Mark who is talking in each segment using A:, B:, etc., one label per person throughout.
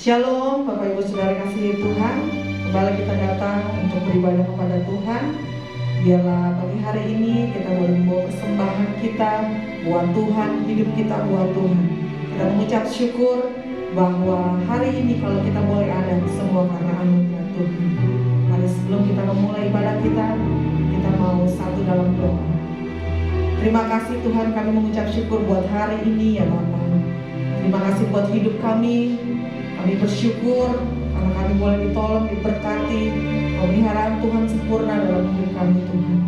A: Shalom Bapak Ibu Saudara kasih Tuhan. Kembali kita datang untuk beribadah kepada Tuhan. Biarlah pagi hari ini kita boleh membawa persembahan kita buat Tuhan, hidup kita buat Tuhan. Kita mengucap syukur bahwa hari ini kalau kita boleh ada semua karena anugerah Tuhan. Mari sebelum kita memulai ibadah kita mau satu dalam doa. Terima kasih Tuhan, kami mengucap syukur buat hari ini ya Bapak. Terima kasih buat hidup kami. Kami bersyukur karena kami boleh ditolong, diberkati, pemeliharaan Tuhan sempurna dalam hidup kami Tuhan.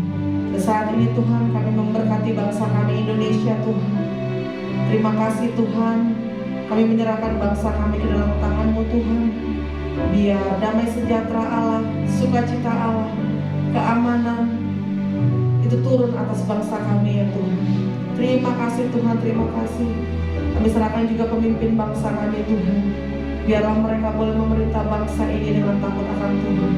A: Dan saat ini Tuhan kami memberkati bangsa kami Indonesia Tuhan. Terima kasih Tuhan, kami menyerahkan bangsa kami ke dalam tangan-Mu Tuhan. Biar damai sejahtera Allah, sukacita Allah, keamanan itu turun atas bangsa kami ya Tuhan. Terima kasih Tuhan, terima kasih. Kami serahkan juga pemimpin bangsa kami Tuhan. Biarlah mereka boleh memerintah bangsa ini dengan takut akan Tuhan.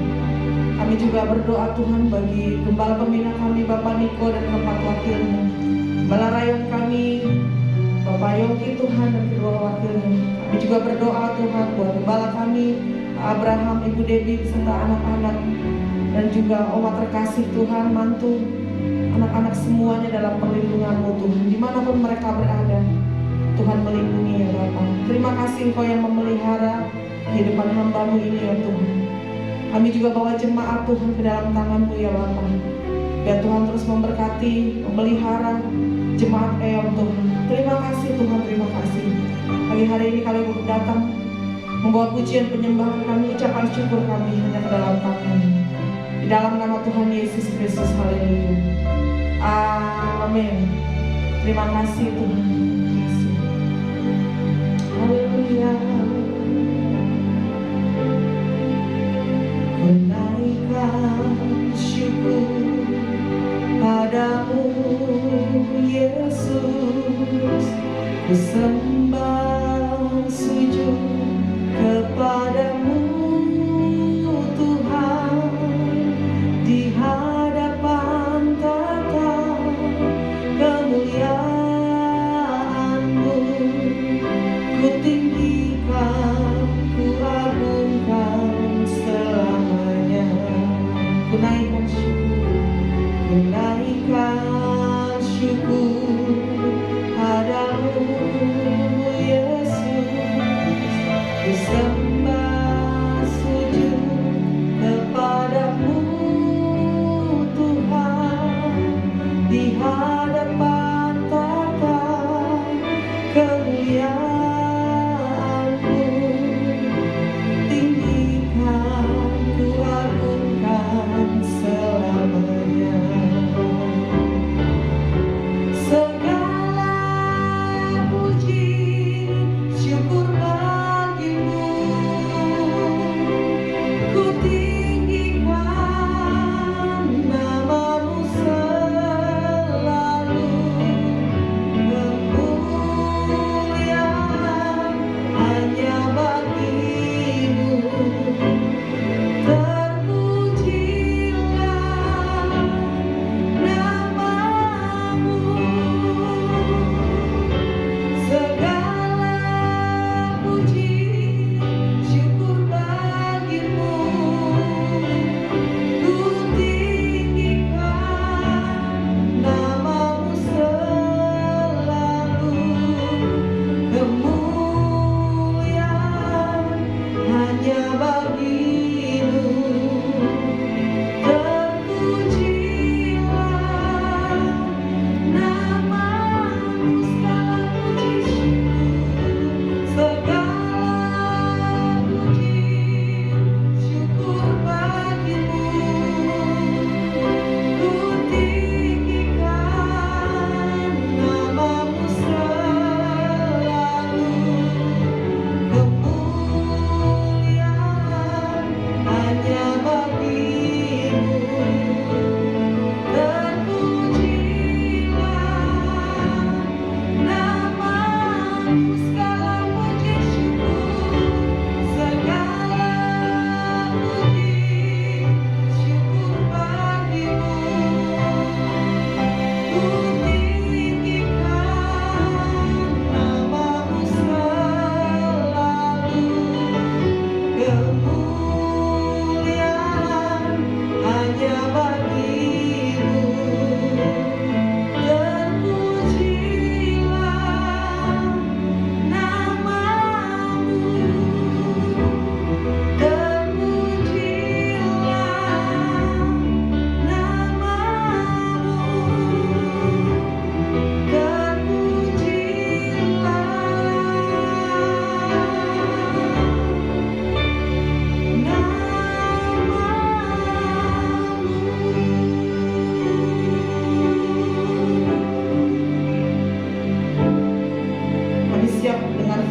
A: Kami juga berdoa Tuhan bagi gembala pembina kami Bapak Niko dan keempat wakilnya, gembala rayon kami Bapak Yogi Tuhan dan kedua wakilnya. Kami juga berdoa Tuhan buat gembala kami Pak Abraham, Ibu Debbie serta anak-anak, dan juga Oma terkasih Tuhan, mantu, anak-anak semuanya dalam perlindungan-Mu Tuhan. Dimanapun mereka berada, Tuhan melindungi ya Bapak. Terima kasih Engkau yang memelihara kehidupan hamba-Mu ini ya Tuhan. Kami juga bawa jemaat Tuhan ke dalam tangan-Mu ya Bapak. Biar Tuhan terus memberkati, memelihara jemaat Eon Tuhan. Terima kasih Tuhan, terima kasih. Pagi hari ini kami datang membawa pujian penyembahan kami, ucapan syukur kami hanya ke dalam tangan-Mu. Di dalam nama Tuhan Yesus Kristus, haleluya. Amin. Terima kasih Tuhan. Haleluya. Ku naikkan syukur padamu Yesus. Ku sembah sujud kepadamu Tuhan. Di hadapan tata kemuliaan-Mu ku tinggikan, ku agungkan selamanya. Ku naikkan syukur padamu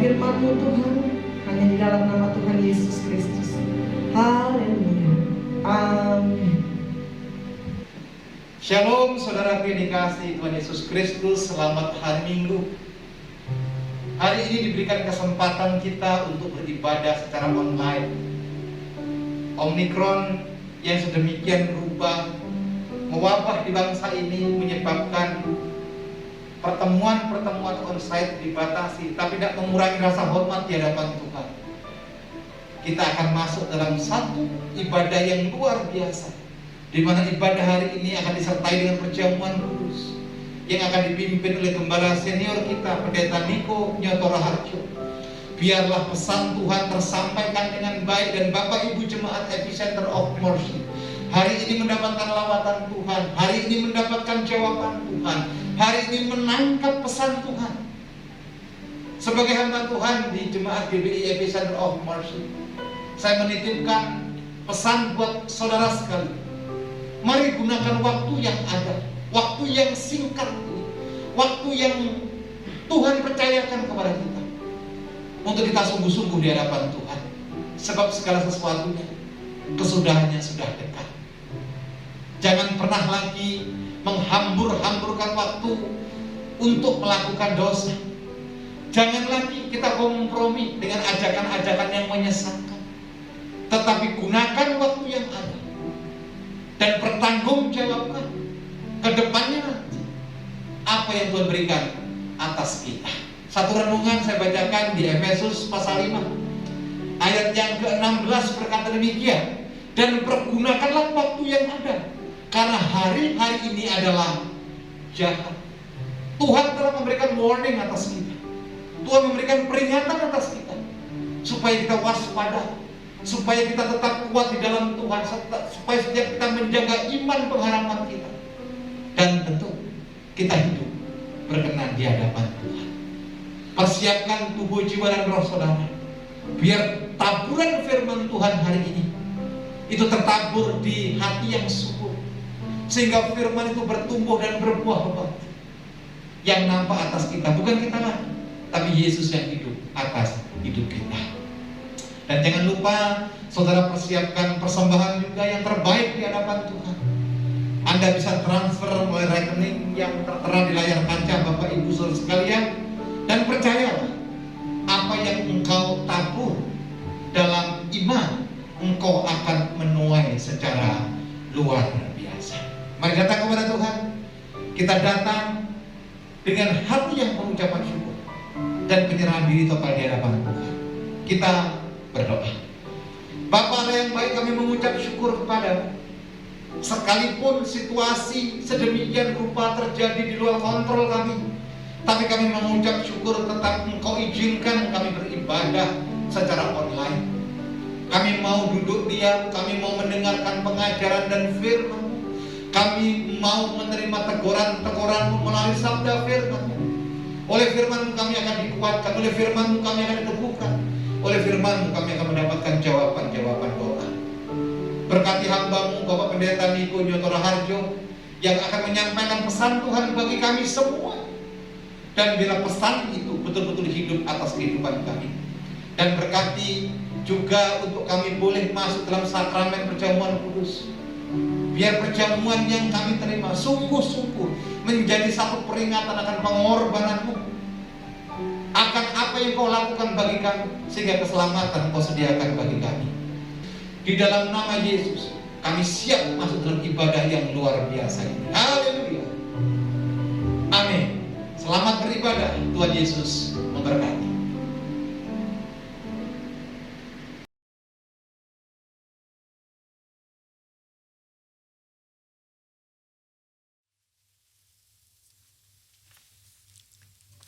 A: firman-Mu Tuhan, hanya di dalam nama Tuhan Yesus Kristus. Haleluya. Amin.
B: Shalom saudara yang dikasihi Tuhan Yesus Kristus, selamat hari Minggu. Hari ini diberikan kesempatan kita untuk beribadah secara online. Omikron yang sedemikian berubah, mewabah di bangsa ini, menyebabkan pertemuan-pertemuan onsite dibatasi, tapi tidak mengurangi rasa hormat di hadapan Tuhan. Kita akan masuk dalam satu ibadah yang luar biasa, di mana ibadah hari ini akan disertai dengan perjamuan kudus yang akan dipimpin oleh gembala senior kita, Pendeta Niko Nyoto Raharjo. Biarlah pesan Tuhan tersampaikan dengan baik, dan Bapak Ibu Jemaat Epicenter of Mercy hari ini mendapatkan lawatan Tuhan, hari ini mendapatkan jawaban Tuhan, hari ini menangkap pesan Tuhan. Sebagai hamba Tuhan di Jemaat GBI Epicenter of Mercy, saya menitipkan pesan buat saudara sekalian. Mari gunakan waktu yang ada, waktu yang singkat ini, waktu yang Tuhan percayakan kepada kita, untuk kita sungguh-sungguh di hadapan Tuhan. Sebab segala sesuatunya, kesudahannya sudah dekat. Jangan pernah lagi menghambur-hamburkan waktu untuk melakukan dosa. Jangan lagi kita kompromi dengan ajakan-ajakan yang menyesatkan. Tetapi gunakan waktu yang ada dan bertanggungjawabkan ke depannya nanti apa yang Tuhan berikan atas kita. Satu renungan saya bacakan di Efesus pasal 5 ayat yang ke-16 berkata demikian, dan pergunakanlah waktu yang ada, karena hari-hari ini adalah jahat. Tuhan telah memberikan warning atas kita, Tuhan memberikan peringatan atas kita, supaya kita waspada, supaya kita tetap kuat di dalam Tuhan, supaya setiap kita menjaga iman pengharapan kita, dan tentu kita hidup berkenan di hadapan Tuhan. Persiapkan tubuh, jiwa, dan roh saudara, biar taburan firman Tuhan hari ini itu tertabur di hati yang subur, sehingga firman itu bertumbuh dan berbuah lebat. Yang nampak atas kita bukan kita lagi, tapi Yesus yang hidup atas hidup kita. Dan jangan lupa saudara persiapkan persembahan juga yang terbaik di hadapan Tuhan. Anda bisa transfer melalui rekening yang tertera di layar kaca Bapak Ibu saudara sekalian. Dan percayalah, apa yang engkau tabur dalam iman, engkau akan menuai secara luar biasa. Mari datang kepada Tuhan. Kita datang dengan hati yang pengucapan syukur dan penyerahan diri total di hadapan Tuhan. Kita berdoa. Bapa Allah yang baik, kami mengucap syukur kepadamu. Sekalipun situasi sedemikian rupa terjadi di luar kontrol kami, tapi kami mengucap syukur tetap engkau izinkan kami beribadah secara online. Kami mau duduk diam, kami mau mendengarkan pengajaran dan firman. Kami mau menerima teguran-teguran melalui sabda firman. Oleh firman kami akan dikuatkan, oleh firman kami akan diteguhkan, oleh firman kami akan mendapatkan jawaban-jawaban doa. Berkati hamba-Mu Bapak Pendeta Niko Nyoto Raharjo yang akan menyampaikan pesan Tuhan bagi kami semua. Dan bila pesan itu betul-betul hidup atas kehidupan kami. Dan berkati juga untuk kami boleh masuk dalam sakramen perjamuan kudus. Biar perjamuan yang kami terima sungguh-sungguh menjadi satu peringatan akan pengorbanan-Mu, akan apa yang Kau lakukan bagi kami, sehingga keselamatan Kau sediakan bagi kami. Di dalam nama Yesus kami siap masuk dalam ibadah yang luar biasa ini. Haleluya. Amin. Selamat beribadah. Tuhan Yesus memberkati.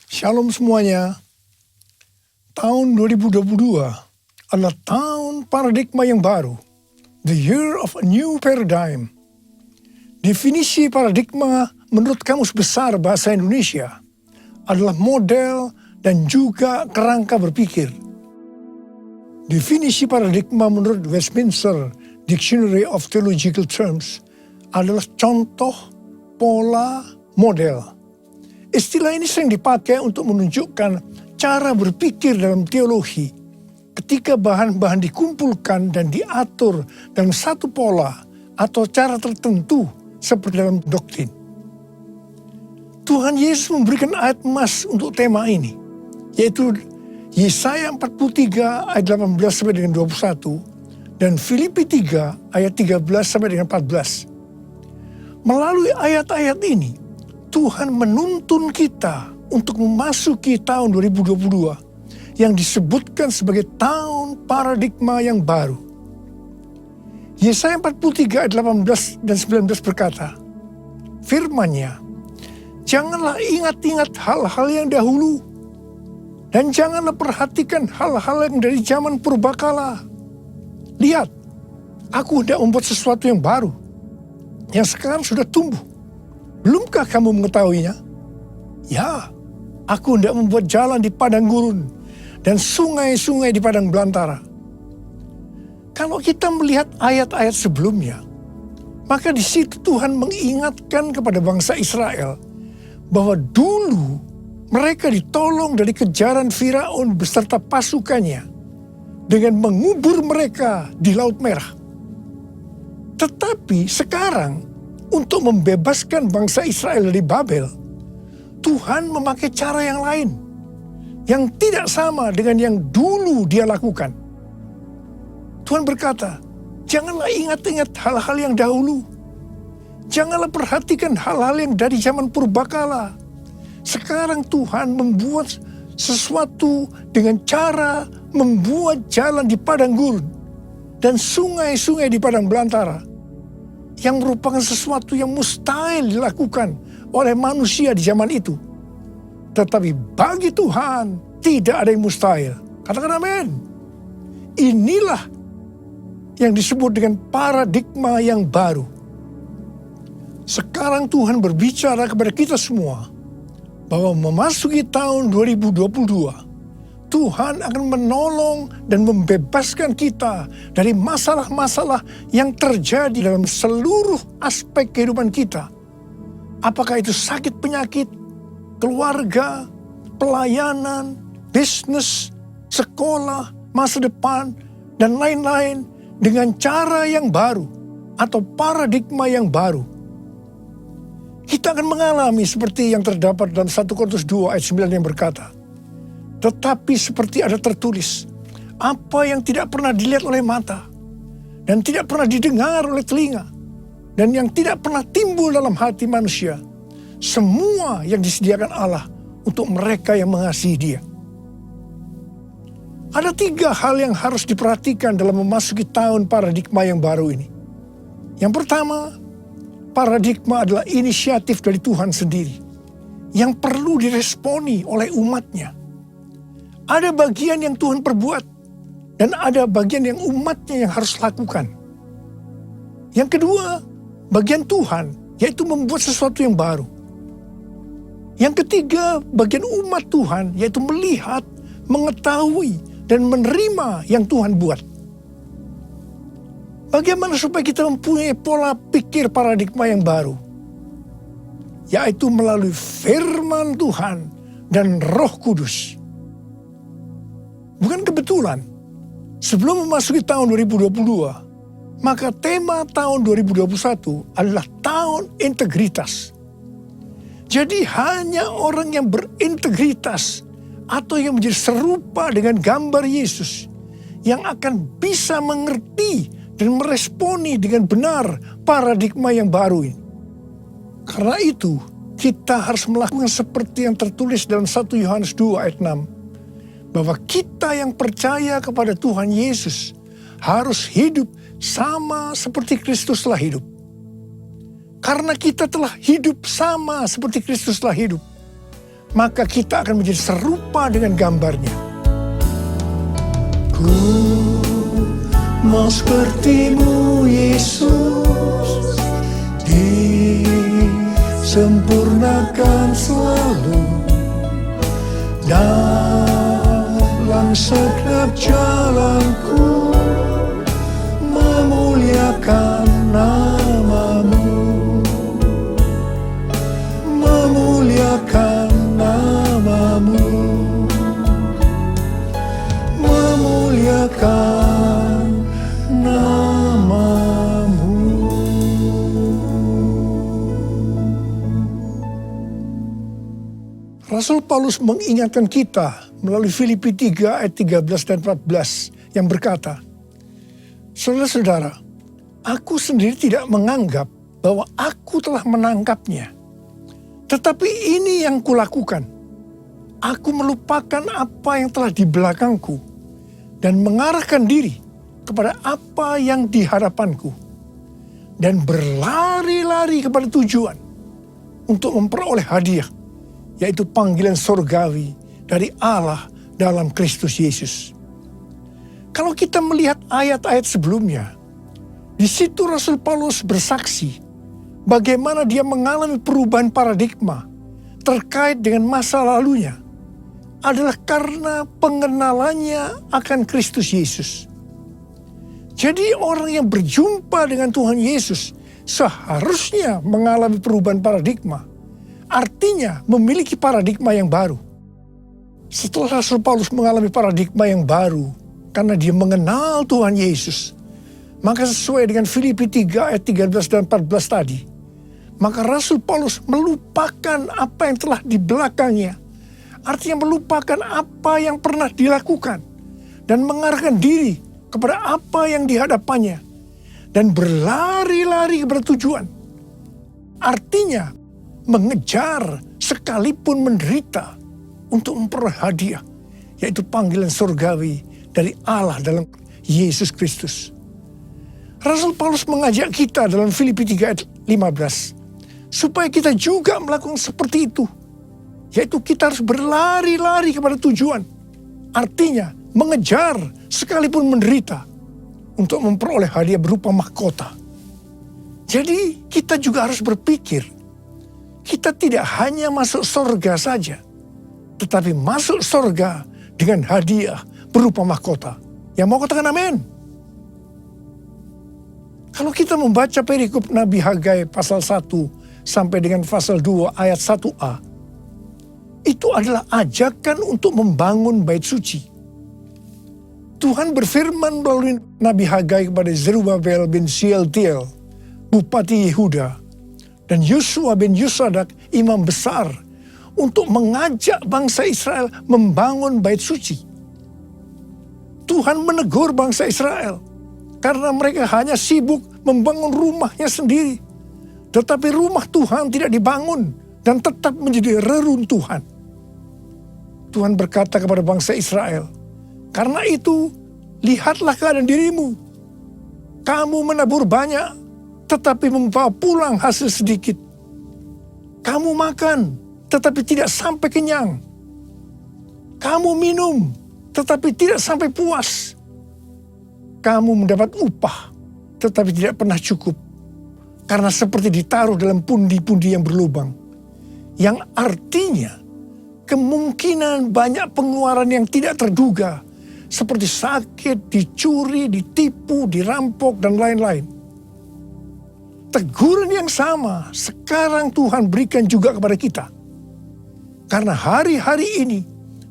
C: Shalom semuanya. Tahun 2022 adalah tahun paradigma yang baru. The year of a new paradigm. Definisi paradigma menurut Kamus Besar Bahasa Indonesia adalah model dan juga kerangka berpikir. Definisi paradigma menurut Westminster Dictionary of Theological Terms adalah contoh, pola, model. Istilah ini sering dipakai untuk menunjukkan cara berpikir dalam teologi, ketika bahan-bahan dikumpulkan dan diatur dalam satu pola atau cara tertentu seperti dalam doktrin. Tuhan Yesus memberikan ayat emas untuk tema ini, yaitu Yesaya 43 ayat 18 sampai dengan 21 dan Filipi 3 ayat 13 sampai dengan 14. Melalui ayat-ayat ini, Tuhan menuntun kita untuk memasuki tahun 2022 yang disebutkan sebagai tahun paradigma yang baru. Yesaya 43 ayat 18 dan 19 berkata, firman-Nya, janganlah ingat-ingat hal-hal yang dahulu, dan janganlah perhatikan hal-hal yang dari zaman purbakala. Lihat, aku hendak membuat sesuatu yang baru, yang sekarang sudah tumbuh. Belumkah kamu mengetahuinya? Ya, aku hendak membuat jalan di padang gurun, dan sungai-sungai di padang belantara. Kalau kita melihat ayat-ayat sebelumnya, maka di situ Tuhan mengingatkan kepada bangsa Israel bahwa dulu mereka ditolong dari kejaran Firaun beserta pasukannya dengan mengubur mereka di Laut Merah. Tetapi sekarang untuk membebaskan bangsa Israel dari Babel, Tuhan memakai cara yang lain yang tidak sama dengan yang dulu dia lakukan. Tuhan berkata, janganlah ingat-ingat hal-hal yang dahulu. Janganlah perhatikan hal-hal yang dari zaman purbakala. Sekarang Tuhan membuat sesuatu dengan cara membuat jalan di padang gurun dan sungai-sungai di padang belantara, yang merupakan sesuatu yang mustahil dilakukan oleh manusia di zaman itu. Tetapi bagi Tuhan tidak ada yang mustahil. Katakan amin. Inilah yang disebut dengan paradigma yang baru. Sekarang Tuhan berbicara kepada kita semua bahwa memasuki tahun 2022, Tuhan akan menolong dan membebaskan kita dari masalah-masalah yang terjadi dalam seluruh aspek kehidupan kita. Apakah itu sakit penyakit, keluarga, pelayanan, bisnis, sekolah, masa depan, dan lain-lain dengan cara yang baru atau paradigma yang baru. Kita akan mengalami seperti yang terdapat dalam 1 Korintus 2 ayat 9 yang berkata, tetapi seperti ada tertulis, apa yang tidak pernah dilihat oleh mata, dan tidak pernah didengar oleh telinga, dan yang tidak pernah timbul dalam hati manusia, semua yang disediakan Allah untuk mereka yang mengasihi Dia. Ada 3 hal yang harus diperhatikan dalam memasuki tahun paradigma yang baru ini. Yang pertama, paradigma adalah inisiatif dari Tuhan sendiri yang perlu diresponi oleh umatnya. Ada bagian yang Tuhan perbuat dan ada bagian yang umatnya yang harus lakukan. Yang kedua, bagian Tuhan yaitu membuat sesuatu yang baru. Yang ketiga, bagian umat Tuhan yaitu melihat, mengetahui, dan menerima yang Tuhan buat. Bagaimana supaya kita mempunyai pola pikir paradigma yang baru? Yaitu melalui firman Tuhan dan Roh Kudus. Bukan kebetulan, sebelum memasuki tahun 2022, maka tema tahun 2021 adalah tahun integritas. Jadi hanya orang yang berintegritas atau yang menjadi serupa dengan gambar Yesus yang akan bisa mengerti dan meresponi dengan benar paradigma yang baru ini. Karena itu, kita harus melakukan seperti yang tertulis dalam 1 Yohanes 2 ayat 6. Bahwa kita yang percaya kepada Tuhan Yesus harus hidup sama seperti Kristus telah hidup. Karena kita telah hidup sama seperti Kristus telah hidup, maka kita akan menjadi serupa dengan gambarnya. Ku mau sepertimu Yesus, disempurnakan selalu dalam setiap jalanku, memuliakan namamu, memuliakan namamu. Rasul Paulus mengingatkan kita melalui Filipi 3 ayat 13 dan 14 yang berkata, saudara-saudara, aku sendiri tidak menganggap bahwa aku telah menangkapnya. Tetapi ini yang kulakukan. Aku melupakan apa yang telah di belakangku dan mengarahkan diri kepada apa yang di hadapanku dan berlari-lari kepada tujuan untuk memperoleh hadiah, yaitu panggilan surgawi dari Allah dalam Kristus Yesus. Kalau kita melihat ayat-ayat sebelumnya, di situ Rasul Paulus bersaksi bagaimana dia mengalami perubahan paradigma terkait dengan masa lalunya adalah karena pengenalannya akan Kristus Yesus. Jadi orang yang berjumpa dengan Tuhan Yesus seharusnya mengalami perubahan paradigma. Artinya memiliki paradigma yang baru. Setelah Rasul Paulus mengalami paradigma yang baru karena dia mengenal Tuhan Yesus, maka sesuai dengan Filipi 3 ayat 13 dan 14 tadi, maka Rasul Paulus melupakan apa yang telah di belakangnya. Artinya melupakan apa yang pernah dilakukan dan mengarahkan diri kepada apa yang di hadapannya dan berlari-lari kepada tujuan. Artinya mengejar sekalipun menderita untuk memperoleh hadiah, yaitu panggilan surgawi dari Allah dalam Yesus Kristus. Rasul Paulus mengajak kita dalam Filipi 3 ayat 15 supaya kita juga melakukan seperti itu, yaitu kita harus berlari-lari kepada tujuan. Artinya mengejar sekalipun menderita untuk memperoleh hadiah berupa mahkota. Jadi kita juga harus berpikir, kita tidak hanya masuk surga saja, tetapi masuk surga dengan hadiah berupa mahkota. Yang mau katakan amin? Kalau kita membaca perikop Nabi Hagai pasal 1 sampai dengan pasal 2 ayat 1a, itu adalah ajakan untuk membangun bait suci. Tuhan berfirman melalui Nabi Hagai kepada Zerubabel bin Shealtiel, Bupati Yehuda, dan Yosua bin Yosadak, imam besar, untuk mengajak bangsa Israel membangun bait suci. Tuhan menegur bangsa Israel karena mereka hanya sibuk membangun rumahnya sendiri. Tetapi rumah Tuhan tidak dibangun dan tetap menjadi reruntuhan. Tuhan berkata kepada bangsa Israel, karena itu lihatlah keadaan dirimu. Kamu menabur banyak, tetapi membawa pulang hasil sedikit. Kamu makan, tetapi tidak sampai kenyang. Kamu minum, tetapi tidak sampai puas. Kamu mendapat upah, tetapi tidak pernah cukup. Karena seperti ditaruh dalam pundi-pundi yang berlubang. Yang artinya, kemungkinan banyak pengeluaran yang tidak terduga, seperti sakit, dicuri, ditipu, dirampok, dan lain-lain. Teguran yang sama sekarang Tuhan berikan juga kepada kita. Karena hari-hari ini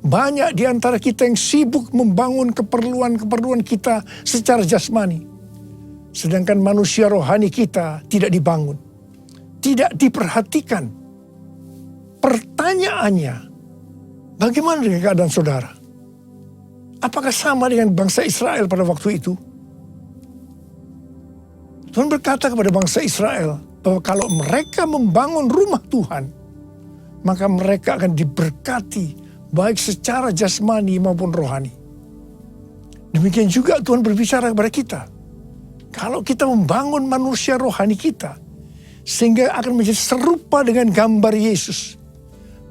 C: banyak di antara kita yang sibuk membangun keperluan-keperluan kita secara jasmani. Sedangkan manusia rohani kita tidak dibangun, tidak diperhatikan. Pertanyaannya, bagaimana dengan keadaan saudara? Apakah sama dengan bangsa Israel pada waktu itu? Tuhan berkata kepada bangsa Israel bahwa kalau mereka membangun rumah Tuhan, maka mereka akan diberkati baik secara jasmani maupun rohani. Demikian juga Tuhan berbicara kepada kita. Kalau kita membangun manusia rohani kita, sehingga akan menjadi serupa dengan gambar Yesus,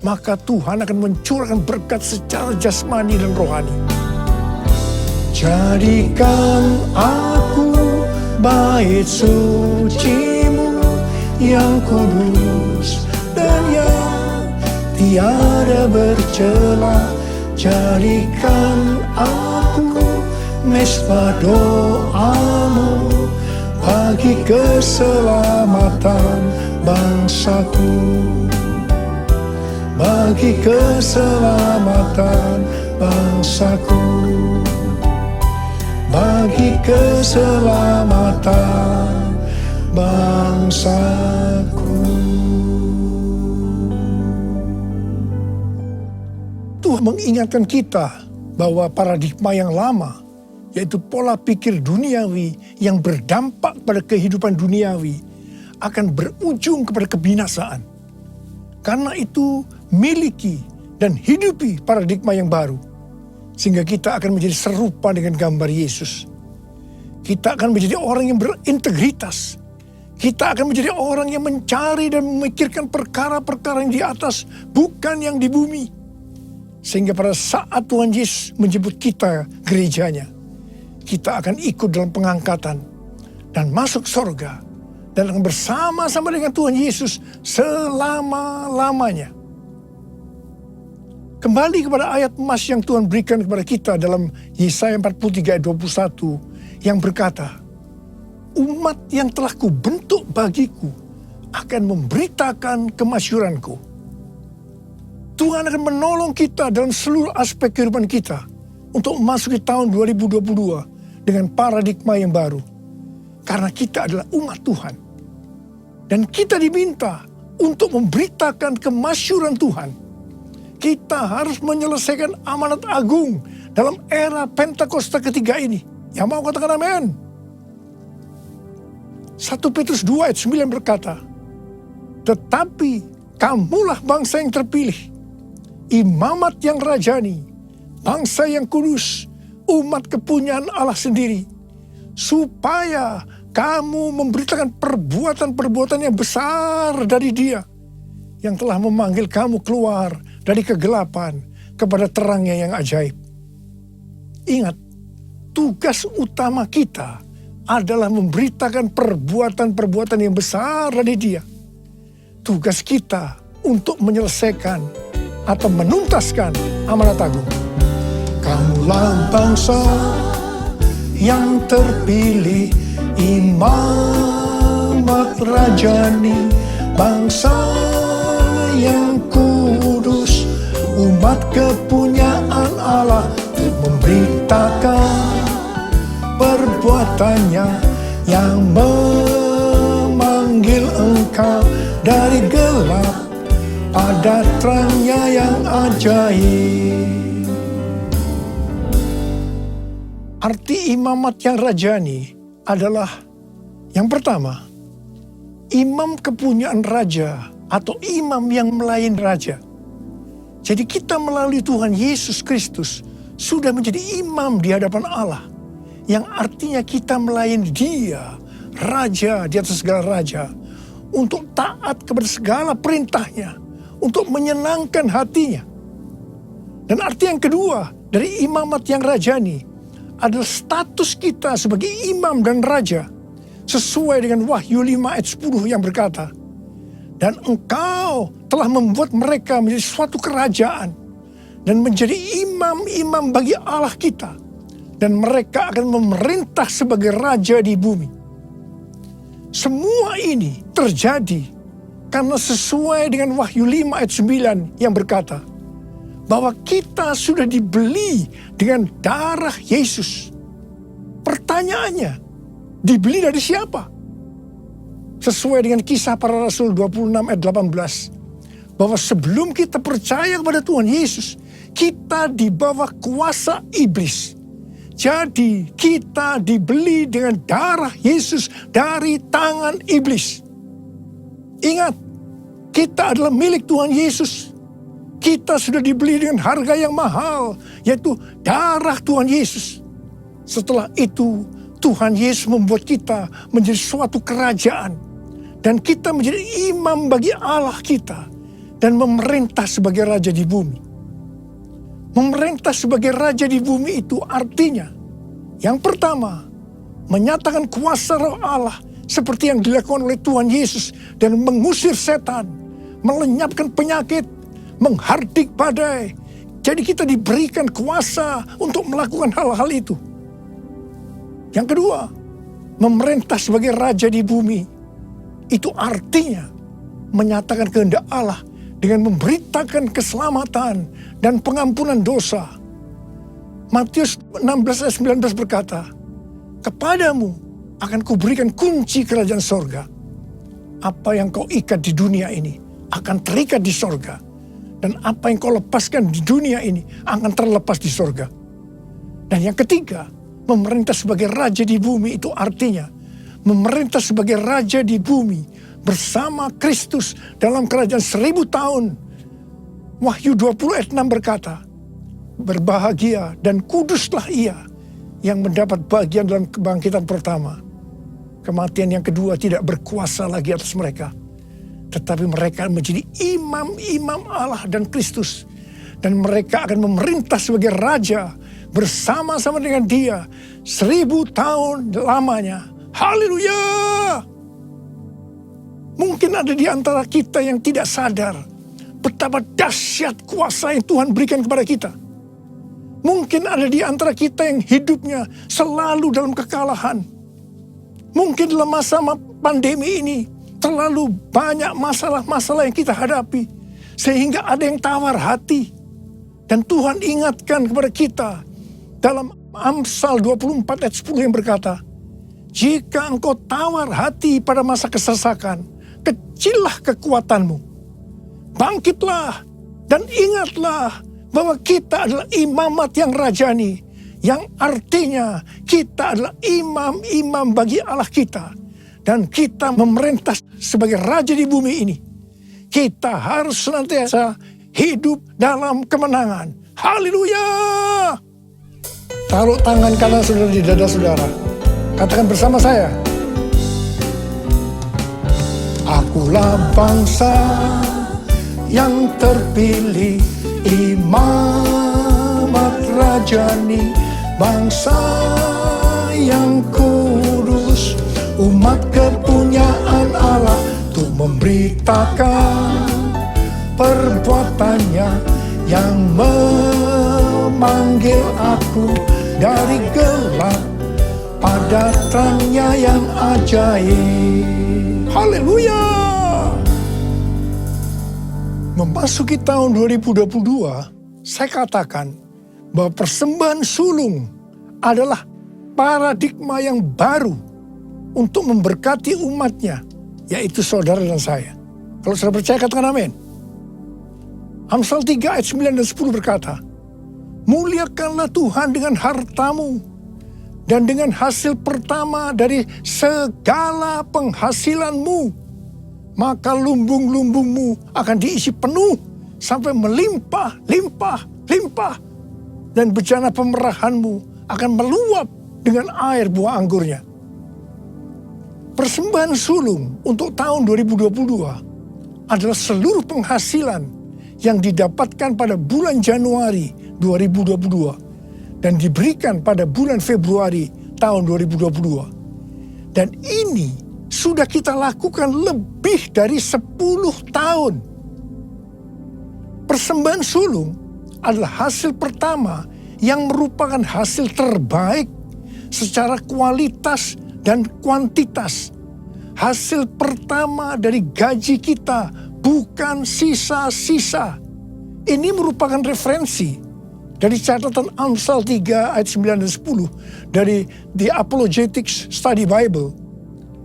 C: maka Tuhan akan mencurahkan berkat secara jasmani dan rohani. Jadikan aku bait suci-Mu yang kudus dan yang tiada bercela. Jadikan aku mesbah doa-Mu bagi keselamatan bangsaku, bagi keselamatan bangsaku, bagi keselamatan bangsaku. mengingatkan kita bahwa paradigma yang lama, yaitu pola pikir duniawi yang berdampak pada kehidupan duniawi, akan berujung kepada kebinasaan. Karena itu, miliki dan hidupi paradigma yang baru, sehingga kita akan menjadi serupa dengan gambar Yesus. Kita akan menjadi orang yang berintegritas. Kita akan menjadi orang yang mencari dan memikirkan perkara-perkara yang di atas, bukan yang di bumi. Sehingga pada saat Tuhan Yesus menjemput kita, gerejanya, kita akan ikut dalam pengangkatan dan masuk surga dan akan bersama-sama dengan Tuhan Yesus selama-lamanya. Kembali kepada ayat emas yang Tuhan berikan kepada kita dalam Yesaya 43 ayat 21 yang berkata, umat yang telah kubentuk bagiku akan memberitakan kemasyuranku. Tuhan akan menolong kita dalam seluruh aspek kehidupan kita untuk memasuki tahun 2022 dengan paradigma yang baru. Karena kita adalah umat Tuhan. Dan kita diminta untuk memberitakan kemasyuran Tuhan. Kita harus menyelesaikan amanat agung dalam era Pentakosta ketiga ini. Yang mau katakan amin? 1 Petrus 2 ayat 9 berkata, tetapi kamulah bangsa yang terpilih, imamat yang rajani, bangsa yang kudus, umat kepunyaan Allah sendiri, supaya kamu memberitakan perbuatan-perbuatan yang besar dari Dia, yang telah memanggil kamu keluar dari kegelapan kepada terangnya yang ajaib. Ingat, tugas utama kita adalah memberitakan perbuatan-perbuatan yang besar dari Dia. Tugas kita untuk menyelesaikan atau menuntaskan amanat agung. Kamulah bangsa yang terpilih, imamat rajani, bangsa yang kudus, umat kepunyaan Allah, untuk memberitakan perbuatannya yang memanggil engkau dari gelap pada terangnya yang ajaib. Arti imamat yang rajani adalah yang pertama, imam kepunyaan raja atau imam yang melayani raja. Jadi kita melalui Tuhan Yesus Kristus sudah menjadi imam di hadapan Allah. Yang artinya kita melayani Dia, Raja di atas segala raja, untuk taat kepada segala perintahnya, untuk menyenangkan hatinya. Dan arti yang kedua dari imamat yang rajani adalah status kita sebagai imam dan raja, sesuai dengan Wahyu 5 ayat 10 yang berkata, dan engkau telah membuat mereka menjadi suatu kerajaan dan menjadi imam-imam bagi Allah kita, dan mereka akan memerintah sebagai raja di bumi. Semua ini terjadi karena sesuai dengan Wahyu 5 ayat 9 yang berkata bahwa kita sudah dibeli dengan darah Yesus. Pertanyaannya, dibeli dari siapa? Sesuai dengan Kisah Para Rasul 26 ayat 18. Bahwa sebelum kita percaya kepada Tuhan Yesus, kita di bawah kuasa iblis. Jadi kita dibeli dengan darah Yesus dari tangan iblis. Ingat, kita adalah milik Tuhan Yesus. Kita sudah dibeli dengan harga yang mahal, yaitu darah Tuhan Yesus. Setelah itu, Tuhan Yesus membuat kita menjadi suatu kerajaan. Dan kita menjadi imam bagi Allah kita. Dan memerintah sebagai raja di bumi. Memerintah sebagai raja di bumi itu artinya, yang pertama, menyatakan kuasa roh Allah seperti yang dilakukan oleh Tuhan Yesus dan mengusir setan, melenyapkan penyakit, menghardik badai. Jadi kita diberikan kuasa untuk melakukan hal-hal itu. Yang kedua, memerintah sebagai raja di bumi. Itu artinya menyatakan kehendak Allah dengan memberitakan keselamatan dan pengampunan dosa. Matius 16 ayat 19 berkata, kepadamu akan kuberikan kunci kerajaan sorga. Apa yang kau ikat di dunia ini akan terikat di sorga. Dan apa yang kau lepaskan di dunia ini akan terlepas di sorga. Dan yang ketiga, memerintah sebagai raja di bumi itu artinya memerintah sebagai raja di bumi bersama Kristus dalam kerajaan 1000 tahun. Wahyu 20 ayat 6 berkata, berbahagia dan kuduslah ia yang mendapat bagian dalam kebangkitan pertama. Kematian yang kedua tidak berkuasa lagi atas mereka. Tetapi mereka menjadi imam-imam Allah dan Kristus. Dan mereka akan memerintah sebagai raja bersama-sama dengan dia 1000 tahun lamanya. Haleluya! Mungkin ada di antara kita yang tidak sadar betapa dahsyat kuasa yang Tuhan berikan kepada kita. Mungkin ada di antara kita yang hidupnya selalu dalam kekalahan. Mungkin dalam masa pandemi ini terlalu banyak masalah-masalah yang kita hadapi. Sehingga ada yang tawar hati. Dan Tuhan ingatkan kepada kita dalam Amsal 24 ayat 10 yang berkata, jika engkau tawar hati pada masa kesesakan, kecillah kekuatanmu. Bangkitlah dan ingatlah bahwa kita adalah imamat yang rajani. Yang artinya kita adalah imam-imam bagi Allah kita. Dan kita memerintah sebagai raja di bumi ini. Kita harus senantiasa hidup dalam kemenangan. Haleluya! Taruh tangan kanan saudara di dada saudara. Katakan bersama saya. Akulah bangsa yang terpilih, imamat rajani, bangsa yang kudus, umat kepunyaan Allah, untuk memberitakan perbuatannya yang memanggil aku dari gelap pada terangnya yang ajaib. Haleluya! Memasuki tahun 2022, saya katakan bahwa persembahan sulung adalah paradigma yang baru untuk memberkati umatnya, yaitu saudara dan saya. Kalau saudara percaya, katakan amin. Amsal 3 ayat 9 dan 10 berkata, muliakanlah Tuhan dengan hartamu dan dengan hasil pertama dari segala penghasilanmu. Maka lumbung-lumbungmu akan diisi penuh sampai melimpah, limpah, limpah. Dan bejana pemerahanmu akan meluap dengan air buah anggurnya. Persembahan sulung untuk tahun 2022 adalah seluruh penghasilan yang didapatkan pada bulan Januari 2022 dan diberikan pada bulan Februari tahun 2022. Dan ini sudah kita lakukan lebih dari 10 tahun. Persembahan sulung adalah hasil pertama yang merupakan hasil terbaik secara kualitas dan kuantitas. Hasil pertama dari gaji kita, bukan sisa-sisa. Ini merupakan referensi dari catatan Amsal 3 ayat 9 dan 10 dari The Apologetics Study Bible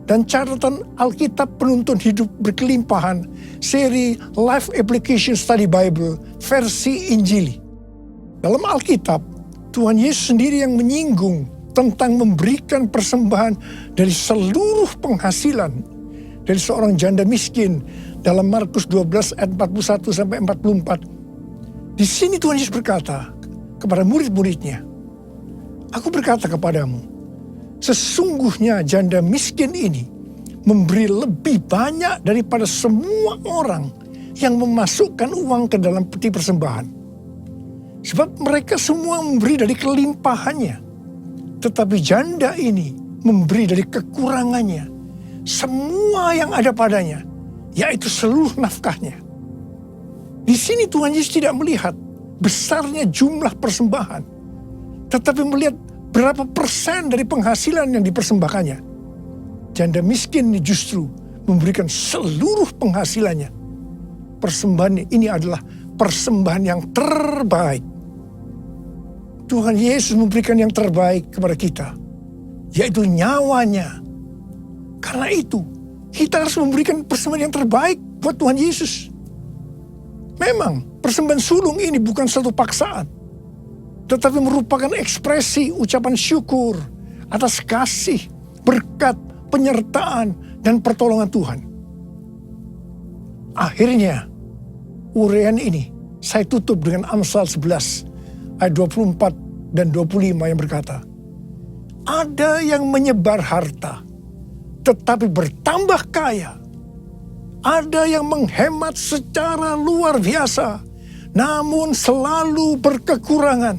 C: dan catatan Alkitab Penuntun Hidup Berkelimpahan seri Life Application Study Bible versi Injili. Dalam Alkitab, Tuhan Yesus sendiri yang menyinggung tentang memberikan persembahan dari seluruh penghasilan dari seorang janda miskin dalam Markus 12 ayat 41 sampai 44. Di sini Tuhan Yesus berkata kepada murid-muridnya, aku berkata kepadamu, sesungguhnya janda miskin ini memberi lebih banyak daripada semua orang yang memasukkan uang ke dalam peti persembahan. Sebab mereka semua memberi dari kelimpahannya. Tetapi janda ini memberi dari kekurangannya. Semua yang ada padanya, yaitu seluruh nafkahnya. Di sini Tuhan Yesus tidak melihat besarnya jumlah persembahan. Tetapi melihat berapa persen dari penghasilan yang dipersembahkannya. Janda miskin ini justru memberikan seluruh penghasilannya. Persembahan ini adalah persembahan yang terbaik. Tuhan Yesus memberikan yang terbaik kepada kita, yaitu nyawanya. Karena itu, kita harus memberikan persembahan yang terbaik buat Tuhan Yesus. Memang, Persembahan sulung ini bukan satu paksaan, tetapi merupakan ekspresi ucapan syukur atas kasih, berkat, penyertaan, dan pertolongan Tuhan. Akhirnya, uraian ini saya tutup dengan Amsal 11 ayat 24 dan 25 yang berkata, ada yang menyebar harta, tetapi bertambah kaya. Ada yang menghemat secara luar biasa, namun selalu berkekurangan.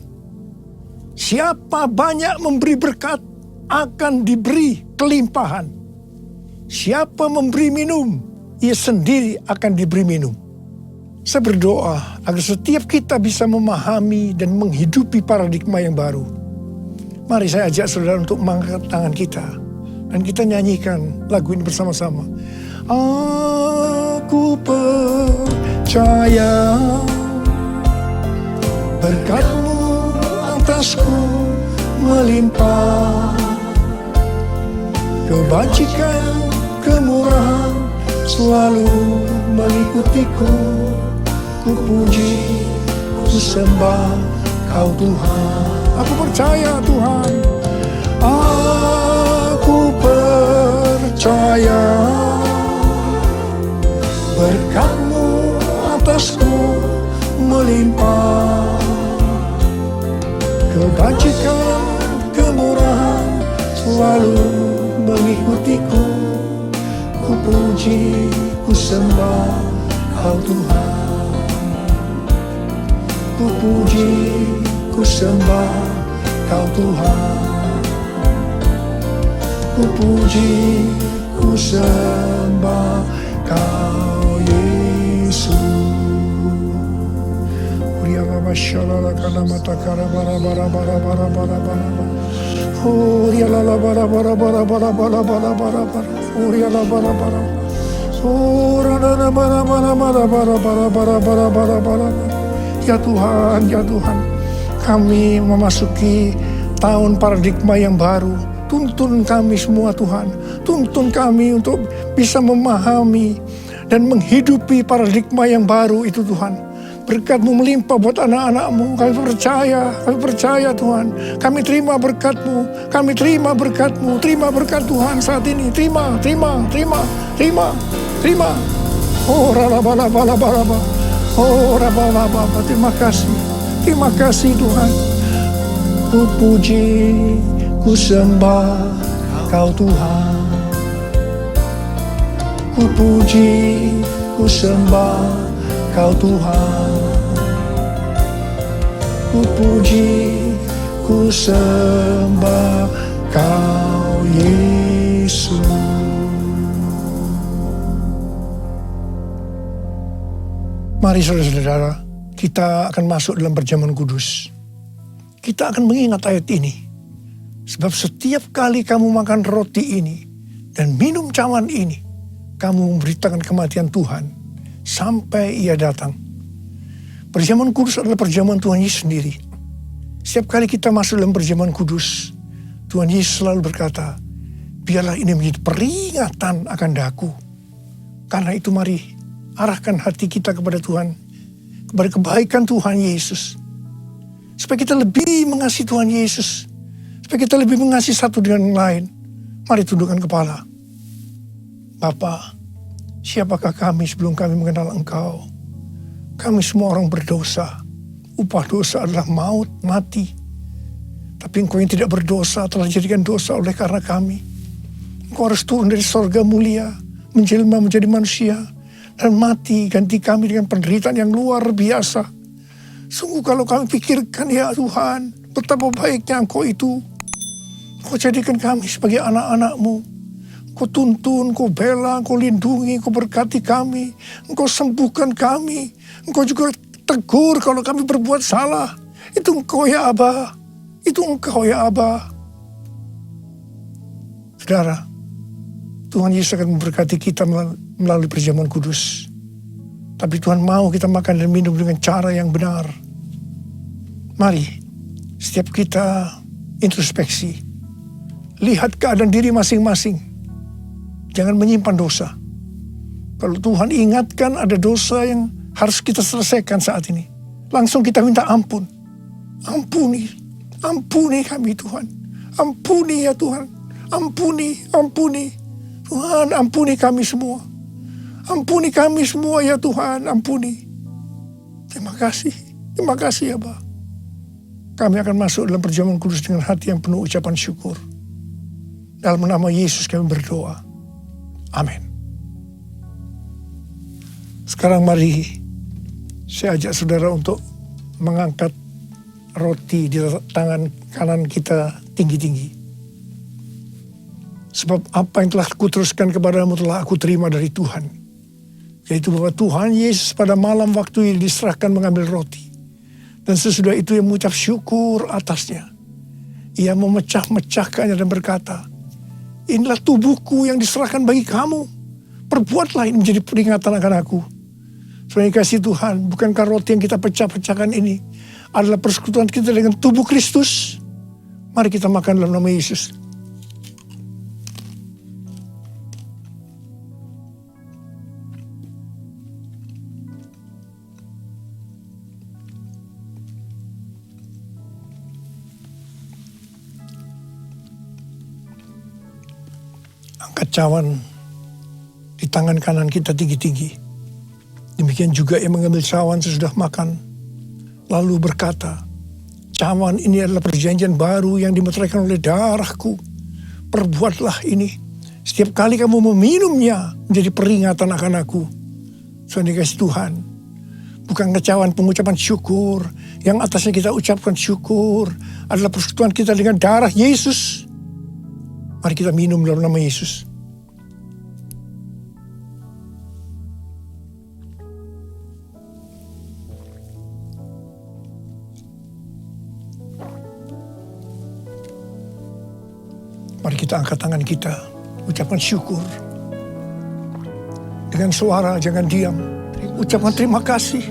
C: Siapa banyak memberi berkat, akan diberi kelimpahan. Siapa memberi minum, ia sendiri akan diberi minum. Saya berdoa agar setiap kita bisa memahami dan menghidupi paradigma yang baru. Mari saya ajak saudara untuk mengangkat tangan kita, dan kita nyanyikan lagu ini bersama-sama. Aku percaya berkat-Mu atasku melimpah, kebajikan, kemurahan selalu mengikutiku. Ku puji, ku sembah Kau Tuhan. Aku percaya Tuhan. Aku percaya berkat-Mu atasku melimpah, kebajikan, kemurahan selalu mengikutiku. Ku puji, ku sembah Kau Tuhan. Ku puji, ku sembah Kau Tuhan. Ku puji, ku sembah Kau Yesus. Uriala shalala kana mata kara bara bara bara bara bara bara. Uriala bara bara bara bara bara bara bara bara. Uriala bara bara. Uriala bara bara bara bara bara bara bara bara bara. Ya Tuhan, ya Tuhan, kami memasuki tahun paradigma yang baru. Tuntun kami semua Tuhan, tuntun kami untuk bisa memahami dan menghidupi paradigma yang baru itu Tuhan. Berkat-Mu melimpah buat anak-anak-Mu, kami percaya Tuhan. Kami terima berkat-Mu, kami terima berkat-Mu, terima berkat Tuhan saat ini. Terima. Oh, rala-bala-bala-bala. Oh, rala-bala-bala, terima kasih Tuhan. Ku puji, ku sembah Kau Tuhan. Ku puji, ku sembah Kau Tuhan. Ku puji, ku sembah Kau Yesus. Mari saudara-saudara, kita akan masuk dalam perjamuan kudus. Kita akan mengingat ayat ini. Sebab setiap kali kamu makan roti ini dan minum cawan ini, kamu memberitakan kematian Tuhan sampai Ia datang. Perjamuan kudus adalah perjamuan Tuhan Yesus sendiri. Setiap kali kita masuk dalam perjamuan kudus, Tuhan Yesus selalu berkata, biarlah ini menjadi peringatan akan daku. Karena itu mari arahkan hati kita kepada Tuhan, kepada kebaikan Tuhan Yesus. Supaya kita lebih mengasihi Tuhan Yesus. Supaya kita lebih mengasihi satu dengan yang lain. Mari tundukkan kepala. Bapa, siapakah kami sebelum kami mengenal Engkau? Kami semua orang berdosa. Upah dosa adalah maut, mati. Tapi Engkau yang tidak berdosa telah dijadikan dosa oleh karena kami. Engkau harus turun dari sorga mulia, menjelma menjadi manusia, dan mati ganti kami dengan penderitaan yang luar biasa. Sungguh kalau kami pikirkan, ya Tuhan, betapa baiknya Engkau itu. Engkau jadikan kami sebagai anak-anak-Mu. Engkau tuntun, Engkau bela, Engkau lindungi, Engkau berkati kami. Engkau sembuhkan kami. Engkau juga tegur kalau kami berbuat salah. Itu Engkau ya Aba. Itu Engkau ya Aba. Saudara, Tuhan Yesus akan memberkati kita melalui perjamuan kudus. Tapi Tuhan mau kita makan dan minum dengan cara yang benar. Mari, setiap kita introspeksi. Lihat keadaan diri masing-masing. Jangan menyimpan dosa. Kalau Tuhan ingatkan ada dosa yang harus kita selesaikan saat ini. Langsung kita minta ampun. Ampuni kami Tuhan. Ampuni ya Tuhan. Ampuni. Tuhan, ampuni kami semua. Ampuni kami semua ya Tuhan, ampuni. Terima kasih ya Bapa. Kami akan masuk dalam perjamuan kudus dengan hati yang penuh ucapan syukur. Dalam nama Yesus kami berdoa. Amin. Sekarang mari saya ajak saudara untuk mengangkat roti di tangan kanan kita tinggi-tinggi. Sebab apa yang telah kuteruskan kepadamu telah aku terima dari Tuhan. Yaitu bahwa Tuhan Yesus pada malam waktu ini diserahkan mengambil roti. Dan sesudah itu ia mengucap syukur atasnya. Ia memecah-mecahkannya dan berkata, inilah tubuhku yang diserahkan bagi kamu. Perbuatlah ini menjadi peringatan akan aku. Saudara kasih Tuhan, bukankah roti yang kita pecah-pecahkan ini adalah persekutuan kita dengan tubuh Kristus? Mari kita makan dalam nama Yesus. Angkat cawan di tangan kanan kita tinggi-tinggi. Demikian juga ia mengambil cawan sesudah makan. Lalu berkata, cawan ini adalah perjanjian baru yang dimeteraikan oleh darahku. Perbuatlah ini. Setiap kali kamu meminumnya menjadi peringatan akan aku. Saudara kasih Tuhan. Bukan cawan pengucapan syukur. Yang atasnya kita ucapkan syukur. Adalah persekutuan kita dengan darah Yesus. Mari kita minum dalam nama Yesus. Mari kita angkat tangan kita, ucapkan syukur. Dengan suara, jangan diam. Ucapkan terima kasih,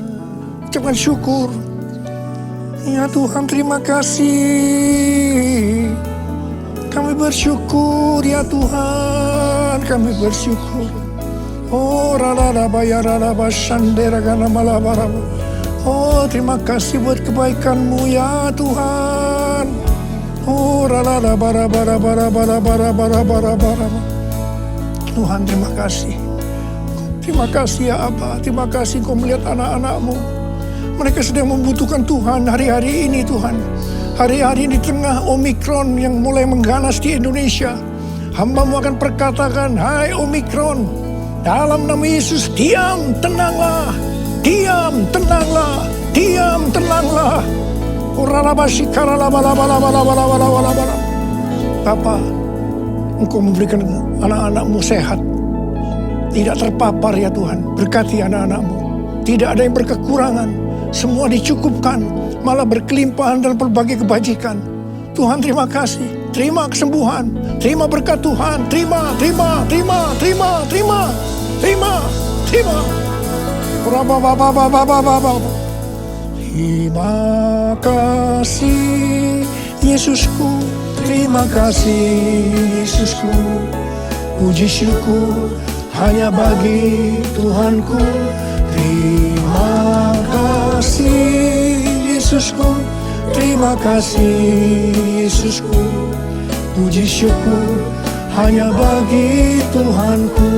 C: ucapkan syukur. Ya Tuhan, terima kasih. Kami bersyukur ya Tuhan, kami bersyukur. Oh terima kasih buat kebaikan-Mu ya Tuhan. Oh Tuhan, terima kasih. Terima kasih ya Abba, terima kasih Kau melihat anak-anak-Mu. Mereka sedang membutuhkan Tuhan hari-hari ini Tuhan. Hari-hari di tengah Omikron yang mulai mengganas di Indonesia. Hamba-Mu akan perkatakan, hai Omikron, dalam nama Yesus, diam, tenanglah. Diam, tenanglah. Diam, tenanglah. Bapa, Engkau memberikan anak-anak-Mu sehat. Tidak terpapar ya Tuhan. Berkati anak-anak-Mu. Tidak ada yang berkekurangan. Semua dicukupkan. Malah berkelimpahan dalam berbagai kebajikan. Tuhan terima kasih. Terima kesembuhan. Terima berkat Tuhan. Terima. Terima kasih Yesusku. Terima kasih Yesusku. Puji syukur hanya bagi Tuhanku. Terima kasih Yesusku, terima kasih Yesusku. Puji syukur hanya bagi Tuhanku.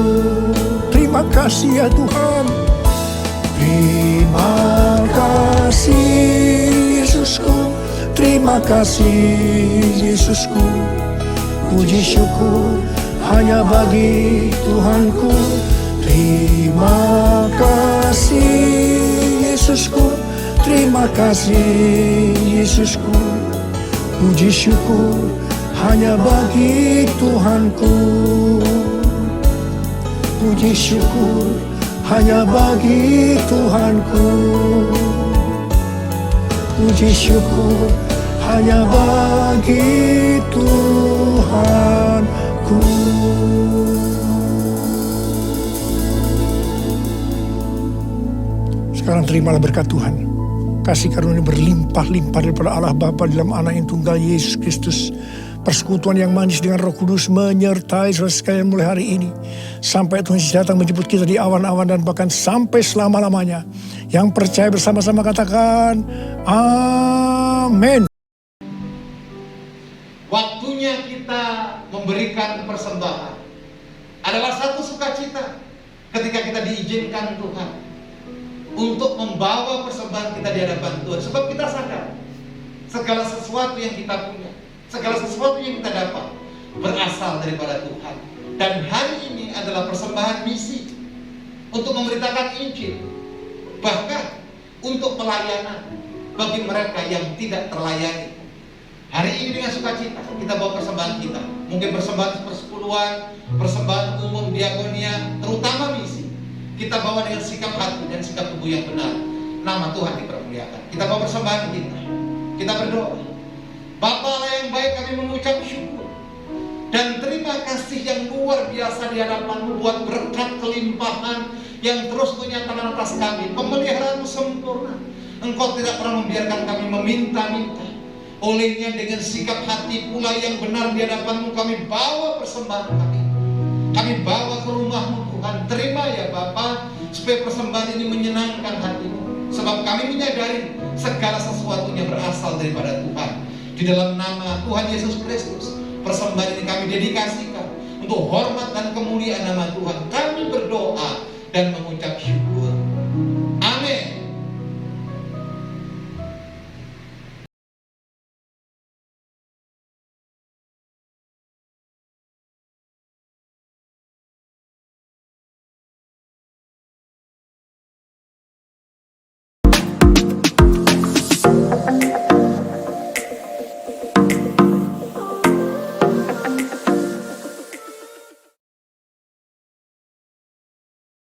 C: Terima kasih ya Tuhan. Terima kasih Yesusku, terima kasih Yesusku. Puji syukur hanya bagi Tuhanku. Terima kasih Yesusku, terima kasih Yesusku. Puji syukur hanya bagi Tuhanku. Puji syukur hanya bagi Tuhanku. Puji syukur hanya bagi Tuhanku. Sekarang terimalah berkat Tuhan. Kasih karunia berlimpah-limpah daripada Allah Bapa dalam Anak yang tunggal Yesus Kristus. persekutuan yang manis dengan Roh Kudus menyertai saudara sekalian mulai hari ini. Sampai Tuhan Yesus datang menjemput kita di awan-awan dan bahkan sampai selama-lamanya. Yang percaya bersama-sama katakan, amin.
B: Waktunya kita memberikan persembahan adalah satu sukacita ketika kita diizinkan Tuhan untuk membawa persembahan kita di hadapan Tuhan. Sebab kita sadar segala sesuatu yang kita punya, segala sesuatu yang kita dapat berasal daripada Tuhan. Dan hari ini adalah persembahan misi untuk memberitakan Injil, bahkan untuk pelayanan bagi mereka yang tidak terlayani. Hari ini dengan sukacita kita bawa persembahan kita, mungkin persembahan persepuluhan, persembahan umum, diakonia, terutama misi. Kita bawa dengan sikap hati dan sikap tubuh yang benar. Nama Tuhan dipermuliakan. Kita bawa persembahan kita. Kita berdoa. Bapa Allah yang baik, kami mengucap syukur dan terima kasih yang luar biasa di hadapan-Mu buat berkat kelimpahan yang terus menyatakan atas kami. Pemeliharaan-Mu sempurna. Engkau tidak pernah membiarkan kami meminta-minta. Olehnya dengan sikap hati pula yang benar di hadapan-Mu kami bawa persembahan kami. Kami bawa ke rumah-Mu Tuhan. Terima ya Bapa, supaya persembahan ini menyenangkan hati-Mu. Sebab kami menyadari segala sesuatunya berasal daripada Tuhan. Di dalam nama Tuhan Yesus Kristus, persembahan ini kami dedikasikan untuk hormat dan kemuliaan nama Tuhan. Kami berdoa dan mengucap syukur.